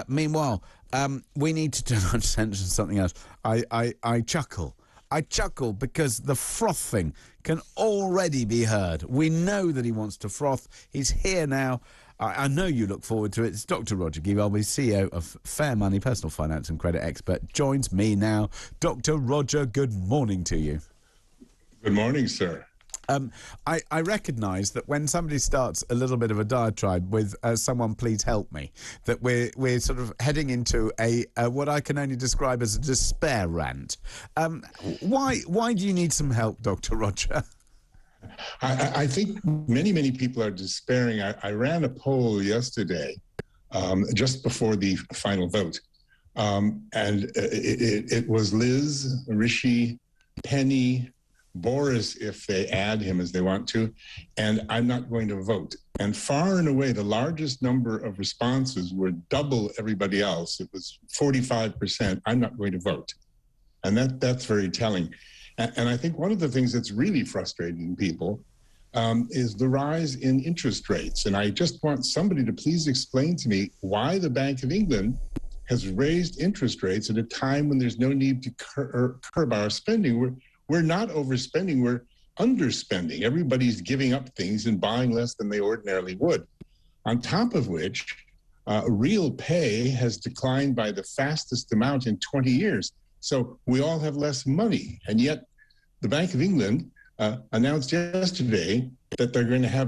Meanwhile, we need to turn our attention to something else. I chuckle. I chuckle because the frothing can already be heard. We know that he wants to froth. He's here now. I know you look forward to it. It's Dr. Roger Guilbey, CEO of Fair Money, personal finance and credit expert, joins me now. Dr. Roger, good morning to you. Good morning, sir. I recognise that when somebody starts a little bit of a diatribe with someone please help me, that we're sort of heading into a what I can only describe as a despair rant. Why do you need some help, Dr. Roger? I think many people are despairing. I ran a poll yesterday, just before the final vote, and it was Liz, Rishi, Penny, Boris, if they add him as they want to, and I'm not going to vote. And far and away, the largest number of responses were double everybody else. It was 45%, I'm not going to vote. And that's very telling. And I think one of the things that's really frustrating people is the rise in interest rates. And I just want somebody to please explain to me why the Bank of England has raised interest rates at a time when there's no need to curb our spending. We're not overspending, we're underspending. Everybody's giving up things and buying less than they ordinarily would. On top of which, real pay has declined by the fastest amount in 20 years. So we all have less money. And yet the Bank of England announced yesterday that they're going to have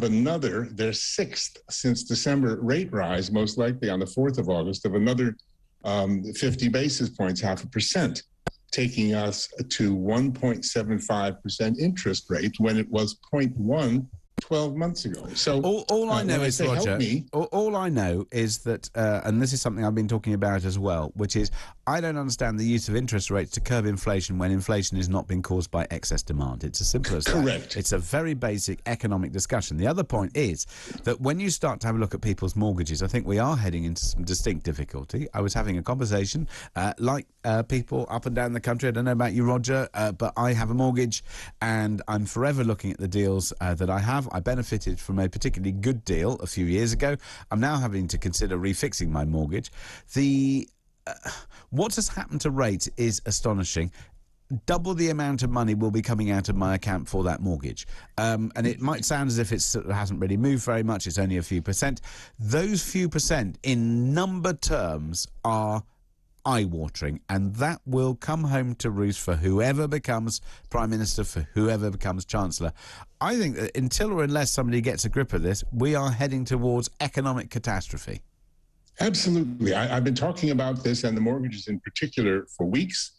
their sixth since December rate rise, most likely on the 4th of August, of another 50 basis points, 0.5%. Taking us to 1.75% interest rate when it was 0.1 12 months ago. So all I know is, Roger, all I know is that, and this is something I've been talking about as well, which is I don't understand the use of interest rates to curb inflation when inflation is not being caused by excess demand. It's as simple as that. Correct. It's a very basic economic discussion. The other point is that when you start to have a look at people's mortgages, I think we are heading into some distinct difficulty. I was having a conversation, like people up and down the country. I don't know about you, Roger, but I have a mortgage and I'm forever looking at the deals that I have. I benefited from a particularly good deal a few years ago. I'm now having to consider refixing my mortgage. What has happened to rates is astonishing. Double the amount of money will be coming out of my account for that mortgage. And it might sound as if it hasn't really moved very much. It's only a few percent. Those few percent in number terms are eye-watering, and that will come home to roost for whoever becomes Prime Minister, for whoever becomes Chancellor. I think that until or unless somebody gets a grip of this, we are heading towards economic catastrophe. Absolutely. I've been talking about this and the mortgages in particular for weeks.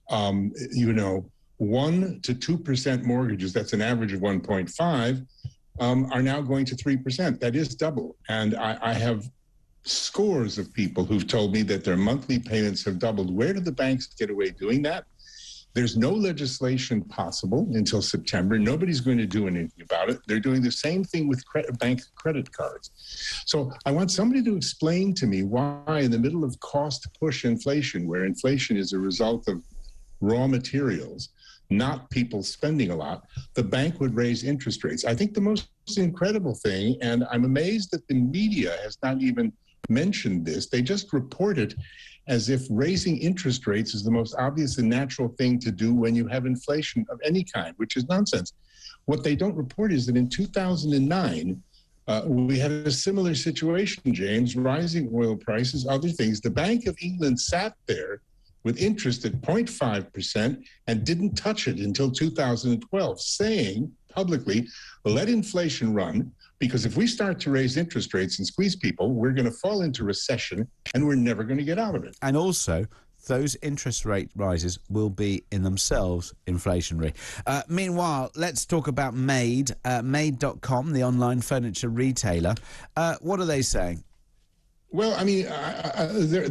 1 to 2% mortgages, that's an average of 1.5, are now going to 3%. That is double. And I have scores of people who've told me that their monthly payments have doubled. Where do the banks get away doing that? There's no legislation possible until September. Nobody's going to do anything about it. They're doing the same thing with bank credit cards. So I want somebody to explain to me why in the middle of cost-push inflation, where inflation is a result of raw materials, not people spending a lot, the bank would raise interest rates. I think the most incredible thing, and I'm amazed that the media has not even mentioned this, they just report it as if raising interest rates is the most obvious and natural thing to do when you have inflation of any kind, which is nonsense. What they don't report is that in 2009, we had a similar situation, James, rising oil prices, other things. The Bank of England sat there with interest at 0.5% and didn't touch it until 2012, saying publicly, let inflation run, because if we start to raise interest rates and squeeze people, we're going to fall into recession and we're never going to get out of it. And also, those interest rate rises will be in themselves inflationary. Meanwhile, let's talk about Made, Made.com, the online furniture retailer. What are they saying? Well, I mean,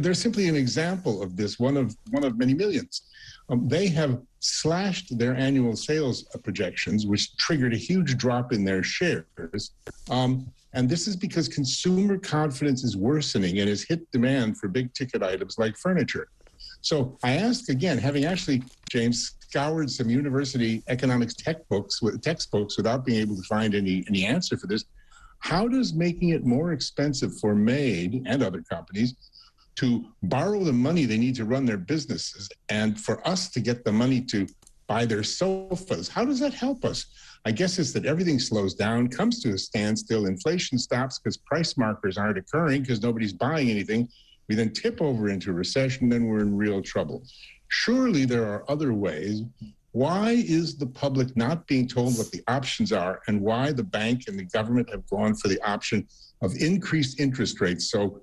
they're simply an example of this, one of many millions. They have slashed their annual sales projections, which triggered a huge drop in their shares. And this is because consumer confidence is worsening and has hit demand for big ticket items like furniture. So I ask again, having actually, James, scoured some university economics textbooks without being able to find any answer for this, how does making it more expensive for Made and other companies to borrow the money they need to run their businesses and for us to get the money to buy their sofas. How does that help us? I guess it's that everything slows down, comes to a standstill, inflation stops because price markers aren't occurring because nobody's buying anything. We then tip over into recession, then we're in real trouble. Surely there are other ways. Why is the public not being told what the options are, and why the bank and the government have gone for the option of increased interest rates? So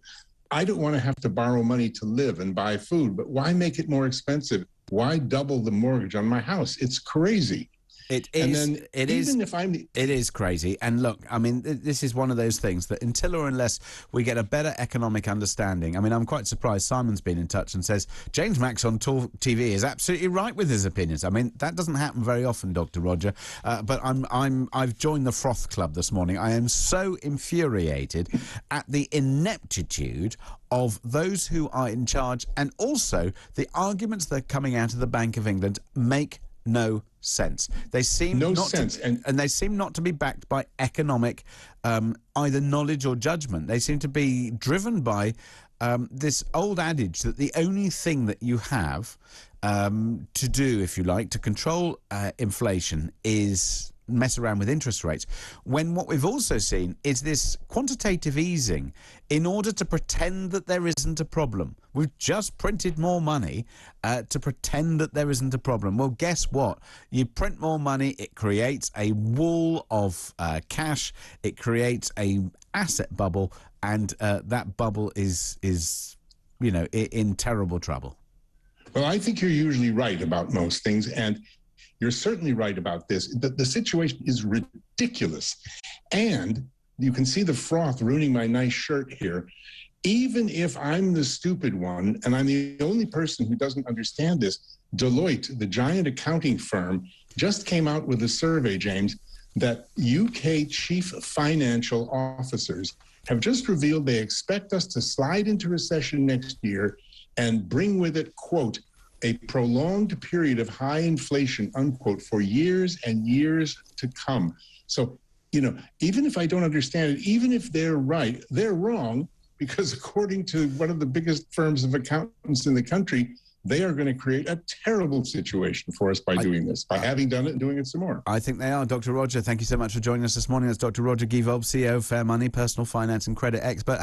I don't want to have to borrow money to live and buy food, but why make it more expensive? Why double the mortgage on my house? It's crazy. It is crazy. And look, I mean, this is one of those things that until or unless we get a better economic understanding, I mean, I'm quite surprised Simon's been in touch and says James Max on Talk TV is absolutely right with his opinions. I mean, that doesn't happen very often, Dr. Roger. But I've joined the Froth Club this morning. I am so infuriated at the ineptitude of those who are in charge, and also the arguments that are coming out of the Bank of England make no sense. They seem and they seem not to be backed by economic either knowledge or judgment. They seem to be driven by this old adage that the only thing that you have to do, if you like, to control inflation is mess around with interest rates, when what we've also seen is this quantitative easing in order to pretend that there isn't a problem. We've just printed more money to pretend that there isn't a problem. Well, guess what? You print more money, it creates a wall of cash, it creates a asset bubble, and that bubble is you know, in terrible trouble. Well, I think you're usually right about most things, and you're certainly right about this. The situation is ridiculous. And you can see the froth ruining my nice shirt here. Even if I'm the stupid one, and I'm the only person who doesn't understand this, Deloitte, the giant accounting firm, just came out with a survey, James, that UK chief financial officers have just revealed they expect us to slide into recession next year and bring with it, quote, a prolonged period of high inflation, unquote, for years and years to come. So, you know, even if I don't understand it, even if they're right, they're wrong, because according to one of the biggest firms of accountants in the country, they are going to create a terrible situation for us by doing this, by having done it and doing it some more. I think they are. Dr. Roger, thank you so much for joining us this morning. That's Dr. Roger Gievold, CEO of Fair Money, personal finance and credit expert.